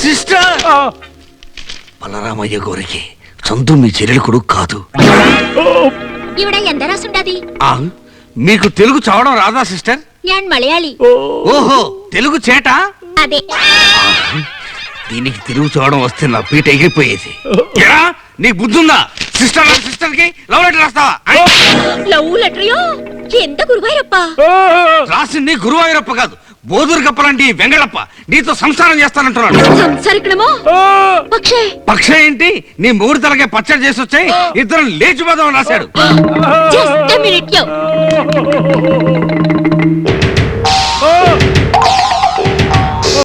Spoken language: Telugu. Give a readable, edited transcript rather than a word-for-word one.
సిస్టర్ బలరామయ్య గోరికి సొంతం మీ చెల్లెలు కొడుకు కాదు. ഇവിടെ എന്താ రాసుండాది? మీకు తెలుగు చదవడం రాదా సిస్టర్? ഞാൻ മലയാളി. ఓహో తెలుగు చేట. అదే. దీనికి తెలుగు చదవడం వస్తే నా పీట ఎగిరిపోయేది. నీకు బుద్ధి ఉందా? సిస్టర్ సిస్టర్ కి లవ్ లెటర్ రాస్తావా? లవ్ లెటరయో? ఎంత గురువాయూరప్ప? రాసింది గురువాయూరప్ప కాదు, బోధూరు కప్పలాంటి వెంగళప్ప. నీతో సంసారం చేస్తానంటున్నాడు. సంసారికడమో? పక్షే ఏంటి? నీ మూడు తలకే పచ్చడి చేసి వచ్చాయి, ఇద్దరు లేచిపోదామని రాశాడు. Just minute.